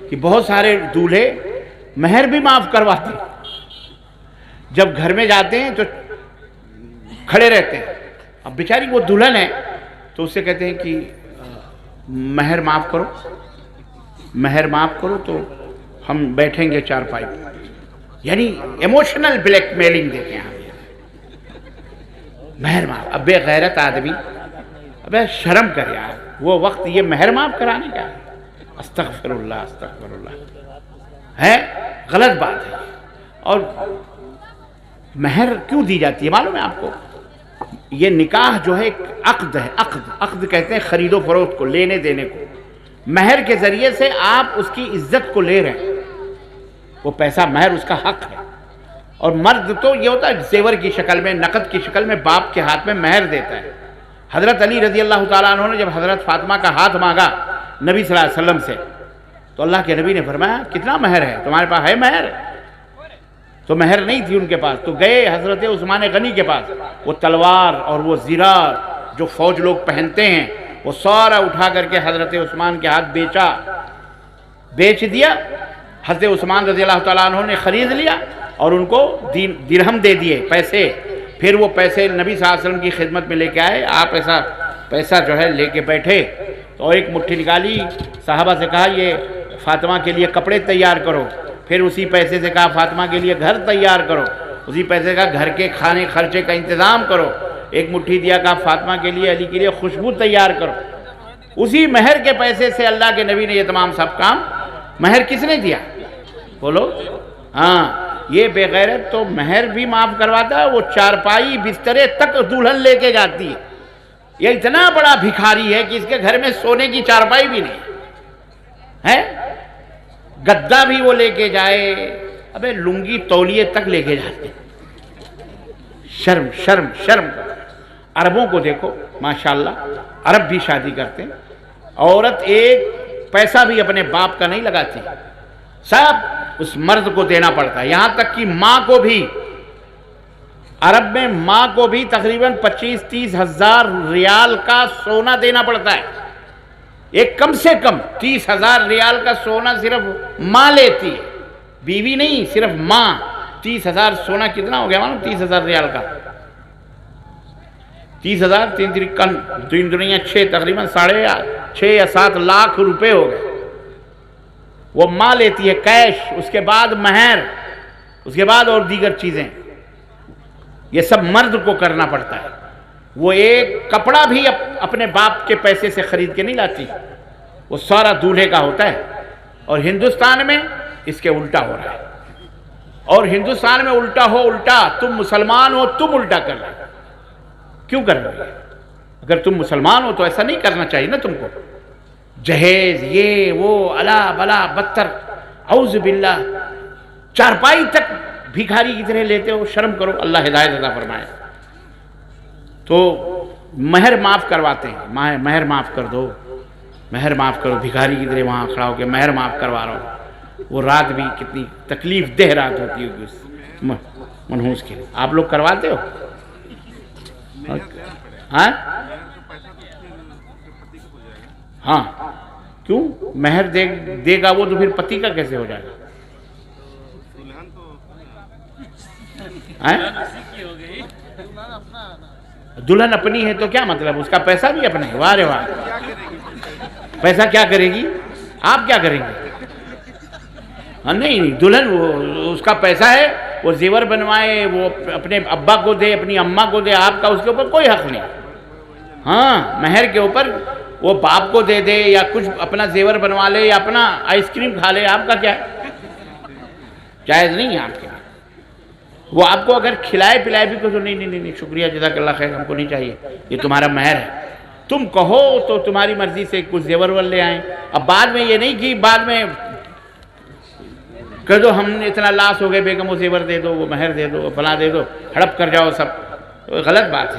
کہ بہت سارے دولہے مہر بھی معاف کرواتے ہیں، جب گھر میں جاتے ہیں تو کھڑے رہتے ہیں. اب بیچاری وہ دلہن ہے تو اس سے کہتے ہیں کہ مہر معاف کرو، مہر معاف کرو تو ہم بیٹھیں گے چارپائی پر. یعنی ایموشنل بلیک میلنگ دیتے ہیں. مہر معاف. اب بے غیرت آدمی، ابے شرم کر یار، وہ وقت یہ مہر معاف کرانے کا ہے؟ استغفر اللہ استغفر اللہ، ہے غلط بات ہے. اور مہر کیوں دی جاتی ہے معلوم ہے آپ کو؟ یہ نکاح جو ہے ایک عقد ہے. عقد کہتے ہیں خرید و فروخت کو، لینے دینے کو. مہر کے ذریعے سے آپ اس کی عزت کو لے رہے ہیں. وہ پیسہ مہر اس کا حق ہے. اور مرد تو یہ ہوتا ہے زیور کی شکل میں، نقد کی شکل میں باپ کے ہاتھ میں مہر دیتا ہے. حضرت علی رضی اللہ تعالیٰ عنہ نے جب حضرت فاطمہ کا ہاتھ مانگا نبی صلی اللہ علیہ وسلم سے تو اللہ کے نبی نے فرمایا کتنا مہر ہے تمہارے پاس؟ ہے مہر؟ تو مہر نہیں تھی ان کے پاس. تو گئے حضرت عثمان غنی کے پاس. وہ تلوار اور وہ زرہ جو فوج لوگ پہنتے ہیں وہ سارا اٹھا کر کے حضرت عثمان کے ہاتھ بیچ دیا. حضرت عثمان رضی اللہ تعالیٰ عنہ نے خرید لیا اور ان کو درہم دے دیے، پیسے. پھر وہ پیسے نبی صلی اللہ علیہ وسلم کی خدمت میں لے کے آئے. آپ ایسا پیسہ جو ہے لے کے بیٹھے تو ایک مٹھی نکالی، صحابہ سے کہا یہ فاطمہ کے لیے کپڑے تیار کرو. پھر اسی پیسے سے کہا فاطمہ کے لیے گھر تیار کرو. اسی پیسے کا گھر کے کھانے خرچے کا انتظام کرو. ایک مٹھی دیا، کہا فاطمہ کے لیے علی کے لیے خوشبو تیار کرو. اسی مہر کے پیسے سے اللہ کے نبی نے یہ تمام سب کام. مہر کس نے دیا بولو؟ ہاں، یہ بے غیرت تو مہر بھی معاف کرواتا ہے. وہ چارپائی بسترے تک دلہن لے کے جاتی ہے. یہ اتنا بڑا بھکاری ہے کہ اس کے گھر میں سونے کی چارپائی بھی نہیں ہے. گدا بھی وہ لے کے جائے. ابے لنگی تولیے تک لے کے جاتے. شرم شرم شرم. عربوں کو دیکھو ماشاءاللہ، عرب بھی شادی کرتے ہیں. عورت ایک پیسہ بھی اپنے باپ کا نہیں لگاتی، سب اس مرد کو دینا پڑتا ہے. یہاں تک کہ ماں کو بھی، عرب میں ماں کو بھی تقریباً 25-30 ہزار ریال کا سونا دینا پڑتا ہے. ایک کم سے کم 30 ہزار ریال کا سونا صرف ماں لیتی ہے، بیوی نہیں، صرف ماں. 30 ہزار سونا کتنا ہو گیا معلوم؟ 30 ہزار ریال کا 30 ہزار 3 دنیا 6، تقریباً 6.5 یا 7 لاکھ روپے ہو گئے. وہ ماں لیتی ہے کیش. اس کے بعد مہر، اس کے بعد اور دیگر چیزیں. یہ سب مرد کو کرنا پڑتا ہے. وہ ایک کپڑا بھی اپنے باپ کے پیسے سے خرید کے نہیں لاتی، وہ سارا دولہے کا ہوتا ہے. اور ہندوستان میں اس کے الٹا ہو رہا ہے. اور ہندوستان میں الٹا، تم مسلمان ہو تم الٹا کر رہے. کیوں کر رہے ہو؟ اگر تم مسلمان ہو تو ایسا نہیں کرنا چاہیے نا تم کو. جہیز یہ وہ الا بلا بدتر، اعوذ باللہ. چارپائی تک بھکاری کی طرح لیتے ہو. شرم کرو. اللہ ہدایت عطا فرمائے. تو مہر معاف کرواتے ہیں. مہر معاف کر دو، مہر معاف کرو. بھکاری کی طرح وہاں کھڑا ہو کے مہر معاف کروا رہا ہوں. وہ رات بھی کتنی تکلیف دہ رات ہوتی ہوگی اس منحوس کے لیے. آپ لوگ کرواتے ہو؟ ہاں ہاں. کیوں؟ مہر دے گا وہ تو پھر پتی کا کیسے ہو جائے گا؟ دلہن اپنی ہے تو کیا مطلب؟ اس کا پیسہ بھی اپنا ہے. واہ رے واہ. پیسہ کیا کرے گی؟ آپ کیا کریں گے؟ نہیں، دلہن اس کا پیسہ ہے، وہ زیور بنوائے، وہ اپنے ابا کو دے، اپنی اماں کو دے. آپ کا اس کے اوپر کوئی حق نہیں. ہاں، مہر کے اوپر وہ باپ کو دے دے یا کچھ اپنا زیور بنوا لے یا اپنا آئس کریم کھا لے. آپ کا کیا ہے؟ جائز نہیں ہے آپ کے. وہ آپ کو اگر کھلائے پلائے بھی تو نہیں شکریہ جزاک اللہ خیر، ہم کو نہیں چاہیے، یہ تمہارا مہر ہے. تم کہو تو تمہاری مرضی سے کچھ زیور ور لے آئیں. اب بعد میں یہ نہیں کہ بعد میں کہہ دو ہم اتنا لاس ہو گئے بیگم، وہ زیور دے دو، وہ مہر دے دو، فلاں دے دو، ہڑپ کر جاؤ سب. غلط بات ہے.